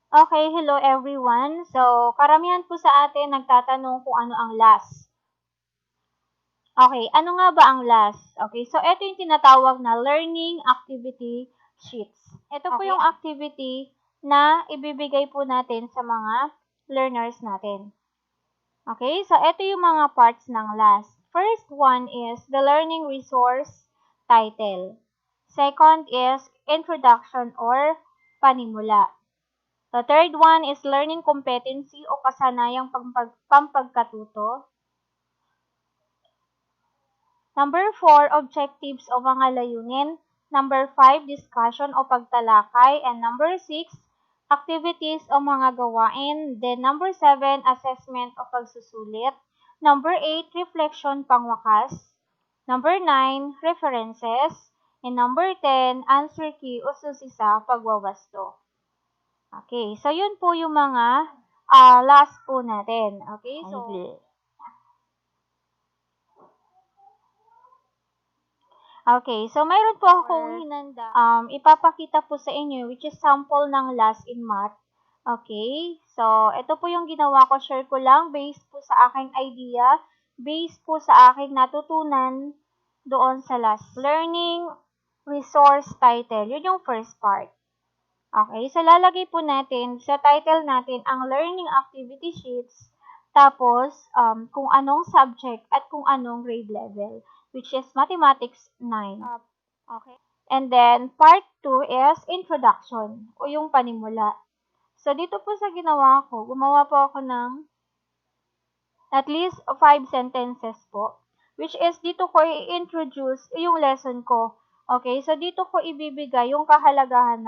Okay, hello everyone. So, karamihan po sa atin nagtatanong kung ano ang last. Okay, ano nga ba ang last? Okay, so ito yung tinatawag na learning activity sheets. Ito po yung activity na ibibigay po natin sa mga learners natin. Okay, so ito yung mga parts ng last. First one is the learning resource title. Second is introduction or panimula. The third one is learning competency o kasanayang pampagkatuto. Number 4, objectives o mga layunin. Number 5, discussion o pagtalakay. And number 6, activities o mga gawain. Then number 7, assessment o pagsusulit. Number 8, reflection pangwakas. Number 9, references. And number 10, answer key o susi sa pagwawasto. Okay, so yun po yung mga last po natin. Okay, so mayroon po akong hinanda. Ipapakita po sa inyo which is sample ng last in math. Okay, so ito po yung ginawa ko, share ko lang based po sa aking idea, based po sa aking natutunan doon sa last. Learning resource title, yun yung first part. Okay, so lalagay po natin sa title natin ang learning activity sheets, tapos kung anong subject at kung anong grade level, which is Mathematics 9. Okay. And then, part 2 is introduction o yung panimula. So, dito po sa ginawa ko, gumawa po ako ng at least 5 sentences po, which is dito ko i-introduce yung lesson ko. Okay, so dito ko ibibigay yung kahalagahan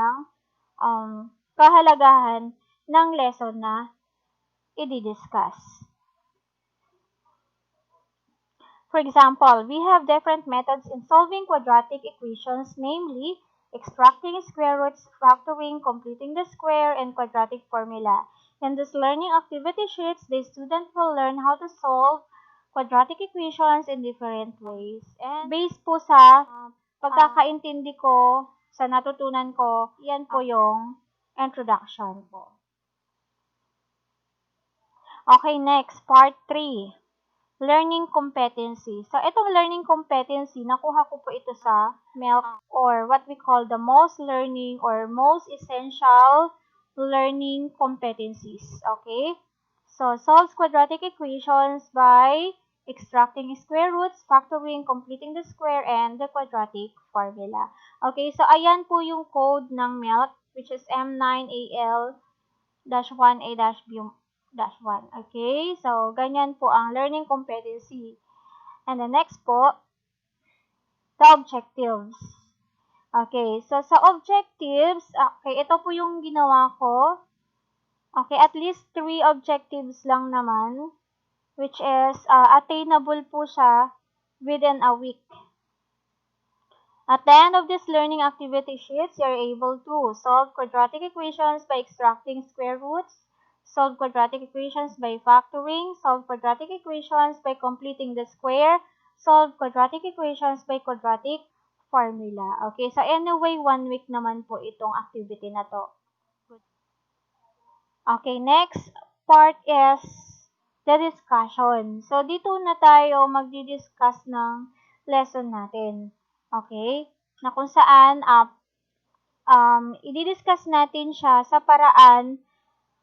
ng lesson na i-discuss. For example, we have different methods in solving quadratic equations, namely extracting square roots, factoring, completing the square, and quadratic formula. In this learning activity sheets, the student will learn how to solve quadratic equations in different ways. And based po sa pagkakaintindi ko, sa natutunan ko, yan po yung introduction po. Okay, next, part 3. Learning competency. So, itong learning competency, nakuha ko po ito sa MELC or what we call the most learning or most essential learning competencies. Okay? So, solves quadratic equations by extracting square roots, factoring, completing the square, and the quadratic formula. Okay, so ayan po yung code ng MELC, which is M9AL-1A-B1. Okay, so ganyan po ang learning competency. And the next po, the objectives. Okay, so sa objectives, okay, ito po yung ginawa ko. Okay, at least 3 objectives lang naman, which is attainable po siya within a week. At the end of this learning activity sheets, you're able to solve quadratic equations by extracting square roots, solve quadratic equations by factoring, solve quadratic equations by completing the square, solve quadratic equations by quadratic formula. Okay, so anyway, 1 week naman po itong activity na to. Okay, next part is the discussion. So, dito na tayo magdi-discuss ng lesson natin. Okay? Na kung saan i-discuss natin siya sa paraan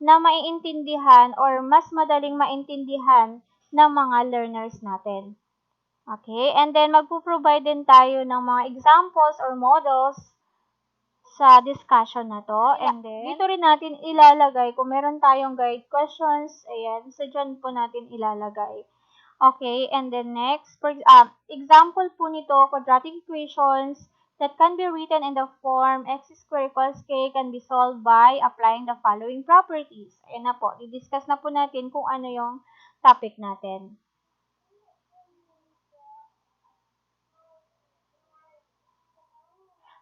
na maiintindihan or mas madaling maintindihan ng mga learners natin. Okay? And then, magpo-provide din tayo ng mga examples or models sa discussion na to. And then, dito rin natin ilalagay kung meron tayong guide questions. Ayan, so dyan po natin ilalagay. Okay, and then next, for example po nito, quadratic equations that can be written in the form x squared equals k can be solved by applying the following properties. Ayan na po, i-discuss na po natin kung ano yung topic natin.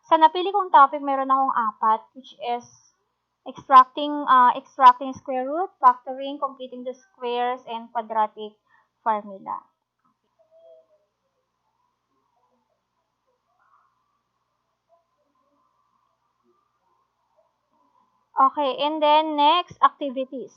Sa napili kong topic, meron akong 4, which is extracting square root, factoring, completing the squares, and quadratic formula. Okay, and then next, activities.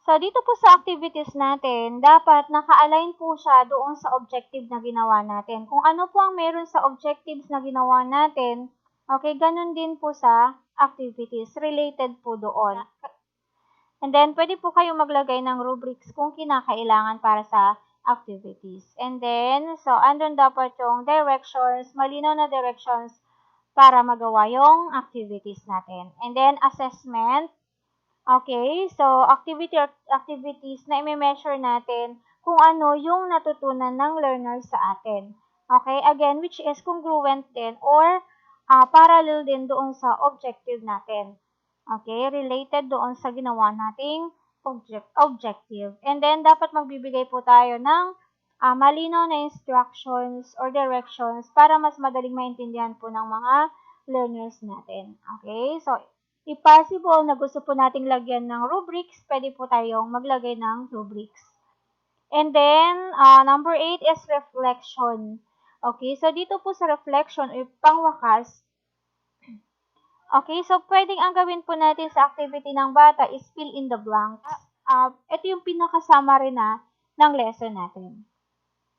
So, dito po sa activities natin, dapat naka-align po siya doon sa objective na ginawa natin. Kung ano po ang meron sa objectives na ginawa natin, okay, ganun din po sa activities, related po doon. And then, pwede po kayong maglagay ng rubrics kung kinakailangan para sa activities. And then, so, andun dapat yung directions, malinaw na directions para magawa yung activities natin. And then, assessment. Okay, so activities na i-measure natin kung ano yung natutunan ng learner sa atin. Okay, again, which is congruent din or parallel din doon sa objective natin. Okay, related doon sa ginawa nating objective. And then, dapat magbibigay po tayo ng malinaw na instructions or directions para mas madaling maintindihan po ng mga learners natin. Okay, so if possible na gusto po nating lagyan ng rubrics, pwede po tayong maglagay ng rubrics. And then, number 8 is reflection. Okay, so dito po sa reflection, pangwakas, okay, so pwedeng ang gawin po natin sa activity ng bata is fill in the blanks. Ito yung pinakasama rin ng lesson natin.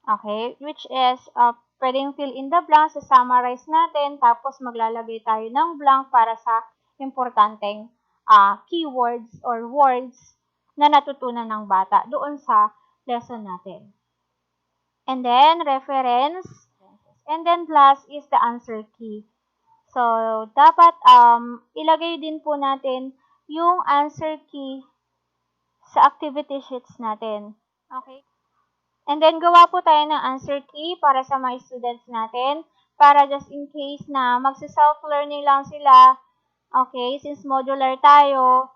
Okay, which is, pwedeng fill in the blanks, summarize natin, tapos maglalagay tayo ng blank para sa importanteng keywords or words na natutunan ng bata doon sa lesson natin. And then, reference. And then, last is the answer key. So, dapat ilagay din po natin yung answer key sa activity sheets natin. Okay? And then, gawa po tayo ng answer key para sa mga students natin, para just in case na magsa-self-learning lang sila, okay, since modular tayo,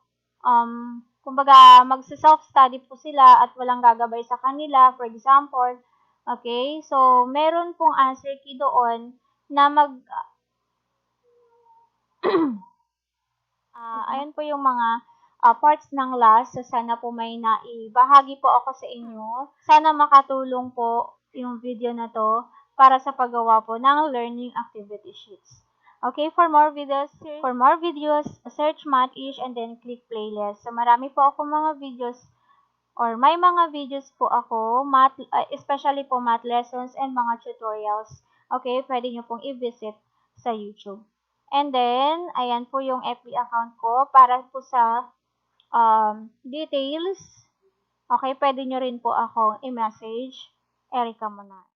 kumbaga, magsa-self-study po sila at walang gagabay sa kanila, for example, okay, so, meron pong answer key doon na ayun po yung mga parts ng last. So, sana po may naibahagi po ako sa inyo. Sana makatulong po yung video na to para sa paggawa po ng learning activity sheets. Okay, for more videos, search Math-ish and then click playlist. So, marami po ako mga videos or may mga videos po ako, especially po math lessons and mga tutorials. Okay, pwede nyo pong i-visit sa YouTube. And then, ayan po yung FB account ko para po sa details. Okay, pwede nyo rin po akong i-message. Erica Muna.